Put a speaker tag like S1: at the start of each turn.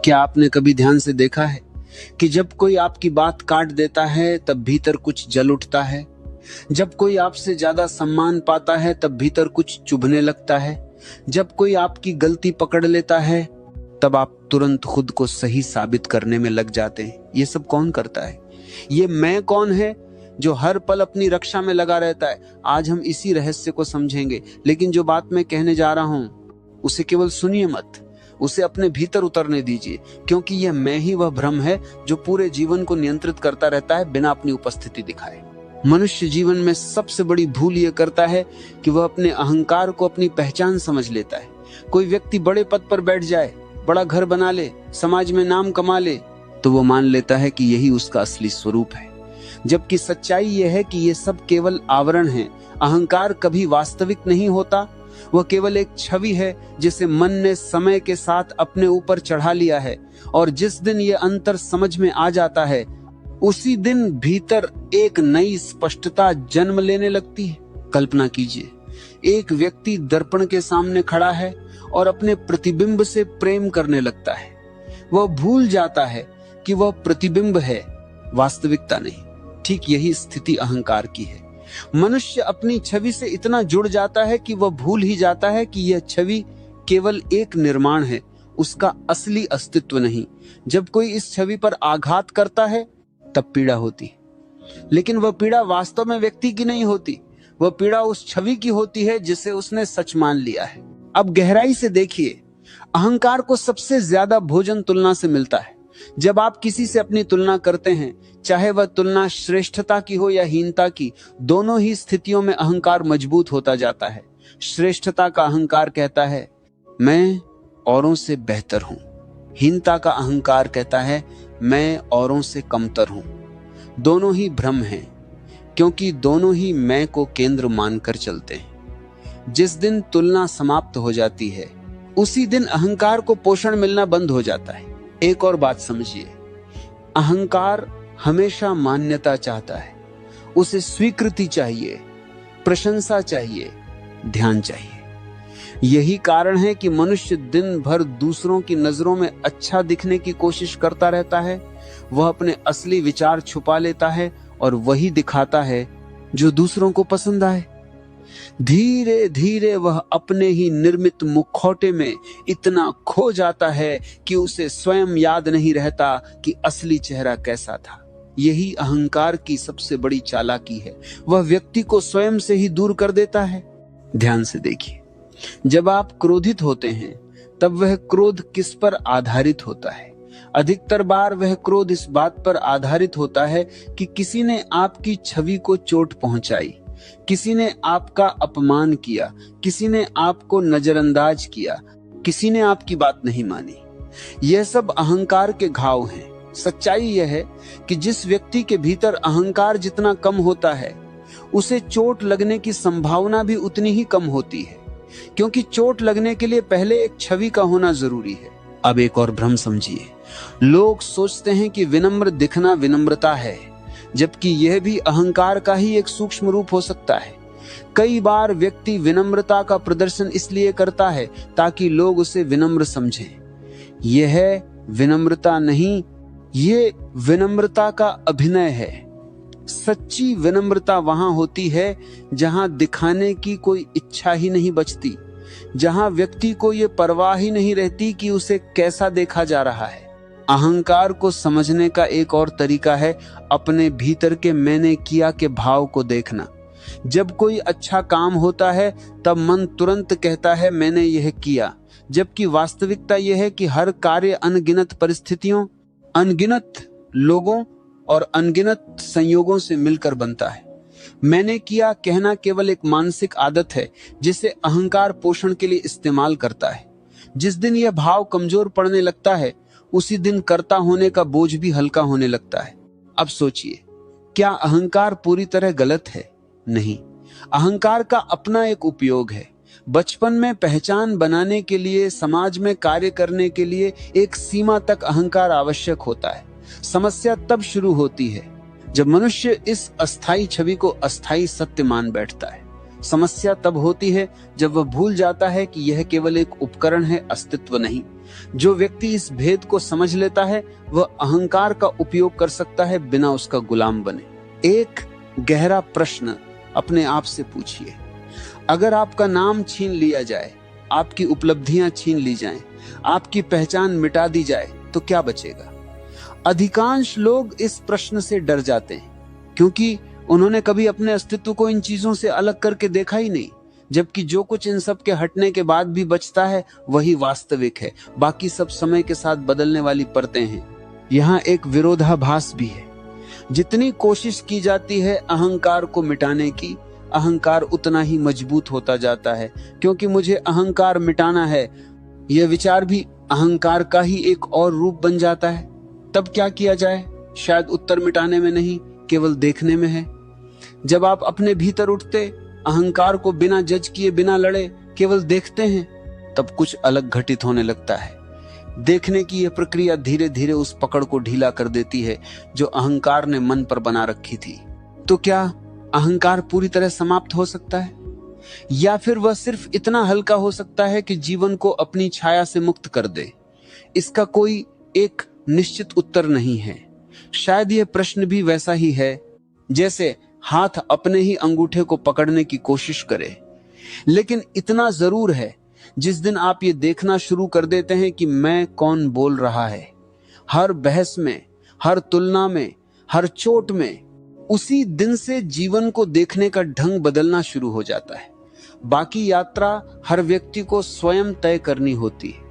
S1: क्या आपने कभी ध्यान से देखा है कि जब कोई आपकी बात काट देता है तब भीतर कुछ जल उठता है? जब कोई आपसे ज्यादा सम्मान पाता है तब भीतर कुछ चुभने लगता है। जब कोई आपकी गलती पकड़ लेता है तब आप तुरंत खुद को सही साबित करने में लग जाते हैं। ये सब कौन करता है? ये मैं कौन है जो हर पल अपनी रक्षा में लगा रहता है? आज हम इसी रहस्य को समझेंगे, लेकिन जो बात मैं कहने जा रहा हूं उसे केवल सुनिए मत, उसे अपने भीतर उतरने दीजिए, क्योंकि यह मैं ही वह भ्रम है जो पूरे जीवन को नियंत्रित करता रहता है बिना अपनी उपस्थिति दिखाए। मनुष्य जीवन में सबसे बड़ी भूल यह करता है कि वह अपने अहंकार को अपनी पहचान समझ लेता है। कोई व्यक्ति बड़े पद पर बैठ जाए, बड़ा घर बना ले, समाज में नाम कमा ले, तो वो मान लेता है कि यही उसका असली स्वरूप है, जबकि सच्चाई यह है कि ये सब केवल आवरण है। अहंकार कभी वास्तविक नहीं होता, वह केवल एक छवि है जिसे मन ने समय के साथ अपने ऊपर चढ़ा लिया है। और जिस दिन ये अंतर समझ में आ जाता है उसी दिन भीतर एक नई स्पष्टता जन्म लेने लगती है। कल्पना कीजिए, एक व्यक्ति दर्पण के सामने खड़ा है और अपने प्रतिबिंब से प्रेम करने लगता है। वह भूल जाता है कि वह प्रतिबिंब है, वास्तविकता नहीं। ठीक यही स्थिति अहंकार की है। मनुष्य अपनी छवि से इतना जुड़ जाता है कि वह भूल ही जाता है कि यह छवि केवल एक निर्माण है, उसका असली अस्तित्व नहीं। जब कोई इस छवि पर आघात करता है तब पीड़ा होती है, लेकिन वह पीड़ा वास्तव में व्यक्ति की नहीं होती, वह पीड़ा उस छवि की होती है जिसे उसने सच मान लिया है। अब गहराई से देखिए, अहंकार को सबसे ज्यादा भोजन तुलना से मिलता है। जब आप किसी से अपनी तुलना करते हैं, चाहे वह तुलना श्रेष्ठता की हो या हीनता की, दोनों ही स्थितियों में अहंकार मजबूत होता जाता है। श्रेष्ठता का अहंकार कहता है मैं औरों से बेहतर हूं, हीनता का अहंकार कहता है मैं औरों से कमतर हूं। दोनों ही भ्रम हैं, क्योंकि दोनों ही मैं को केंद्र मानकर चलते हैं। जिस दिन तुलना समाप्त हो जाती है उसी दिन अहंकार को पोषण मिलना बंद हो जाता है। एक और बात समझिए, अहंकार हमेशा मान्यता चाहता है, उसे स्वीकृति चाहिए, प्रशंसा चाहिए, ध्यान चाहिए। यही कारण है कि मनुष्य दिन भर दूसरों की नजरों में अच्छा दिखने की कोशिश करता रहता है। वह अपने असली विचार छुपा लेता है और वही दिखाता है जो दूसरों को पसंद आए। धीरे धीरे वह अपने ही निर्मित मुखौटे में इतना खो जाता है कि उसे स्वयं याद नहीं रहता कि असली चेहरा कैसा था। यही अहंकार की सबसे बड़ी चालाकी है, वह व्यक्ति को स्वयं से ही दूर कर देता है। ध्यान से देखिए, जब आप क्रोधित होते हैं तब वह क्रोध किस पर आधारित होता है? अधिकतर बार वह क्रोध इस बात पर आधारित होता है कि किसी ने आपकी छवि को चोट पहुंचाई, किसी ने आपका अपमान किया, किसी ने आपको नजरअंदाज किया, किसी ने आपकी बात नहीं मानी। यह सब अहंकार के घाव हैं। सच्चाई यह है कि जिस व्यक्ति के भीतर अहंकार जितना कम होता है उसे चोट लगने की संभावना भी उतनी ही कम होती है, क्योंकि चोट लगने के लिए पहले एक छवि का होना जरूरी है। अब एक और भ्रम समझिए, लोग सोचते हैं कि विनम्र दिखना विनम्रता है, जबकि यह भी अहंकार का ही एक सूक्ष्म रूप हो सकता है। कई बार व्यक्ति विनम्रता का प्रदर्शन इसलिए करता है ताकि लोग उसे विनम्र समझें। यह विनम्रता नहीं, ये विनम्रता का अभिनय है। सच्ची विनम्रता वहां होती है जहां दिखाने की कोई इच्छा ही नहीं बचती, जहां व्यक्ति को ये परवाह ही नहीं रहती कि उसे कैसा देखा जा रहा है। अहंकार को समझने का एक और तरीका है अपने भीतर के मैंने किया के भाव को देखना। जब कोई अच्छा काम होता है तब मन तुरंत कहता है मैंने यह किया, जबकि वास्तविकता यह है कि हर कार्य अनगिनत परिस्थितियों, अनगिनत लोगों और अनगिनत संयोगों से मिलकर बनता है। मैंने किया कहना केवल एक मानसिक आदत है जिसे अहंकार पोषण के लिए इस्तेमाल करता है। जिस दिन यह भाव कमजोर पड़ने लगता है उसी दिन कर्ता होने का बोझ भी हल्का होने लगता है। अब सोचिए, क्या अहंकार पूरी तरह गलत है? नहीं, अहंकार का अपना एक उपयोग है। बचपन में पहचान बनाने के लिए, समाज में कार्य करने के लिए एक सीमा तक अहंकार आवश्यक होता है। समस्या तब शुरू होती है जब मनुष्य इस अस्थायी छवि को अस्थायी सत्य मान बैठता है। समस्या तब होती है जब वह भूल जाता है कि यह केवल एक उपकरण है, अस्तित्व नहीं। जो व्यक्ति इस भेद को समझ लेता है वह अहंकार का उपयोग कर सकता है बिना उसका गुलाम बने। एक गहरा प्रश्न अपने आप से पूछिए, अगर आपका नाम छीन लिया जाए, आपकी उपलब्धियां छीन ली जाएं, आपकी पहचान मिटा दी जाए तो क्या बचेगा? अधिकांश लोग इस प्रश्न से डर जाते हैं क्योंकि उन्होंने कभी अपने अस्तित्व को इन चीजों से अलग करके देखा ही नहीं, जबकि जो कुछ इन सब के हटने के बाद भी बचता है वही वास्तविक है। बाकी सब समय के साथ बदलने वाली परतें हैं। यहाँ एक विरोधाभास भी है। जितनी कोशिश की जाती है अहंकार को मिटाने की, अहंकार उतना ही मजबूत होता जाता है। क्योंकि मुझे अहंकार मिटाना है, यह विचार भी अहंकार का ही एक और रूप बन जाता है। तब क्या किया जाए? शायद उत्तर मिटाने में नहीं, केवल देखने में है। जब आप अपने भीतर उठते, अहंकार को बिना जज किए, बिना लड़े केवल देखते हैं, तब कुछ अलग घटित होने लगता है। देखने की यह प्रक्रिया धीरे धीरे उस पकड़ को ढीला कर देती है जो अहंकार ने मन पर बना रखी थी। तो क्या अहंकार पूरी तरह समाप्त हो सकता है, या फिर वह सिर्फ इतना हल्का हो सकता है कि जीवन को अपनी छाया से मुक्त कर दे? इसका कोई एक निश्चित उत्तर नहीं है। शायद यह प्रश्न भी वैसा ही है जैसे हाथ अपने ही अंगूठे को पकड़ने की कोशिश करे। लेकिन इतना जरूर है, जिस दिन आप ये देखना शुरू कर देते हैं कि मैं कौन बोल रहा है, हर बहस में, हर तुलना में, हर चोट में, उसी दिन से जीवन को देखने का ढंग बदलना शुरू हो जाता है। बाकी यात्रा हर व्यक्ति को स्वयं तय करनी होती है।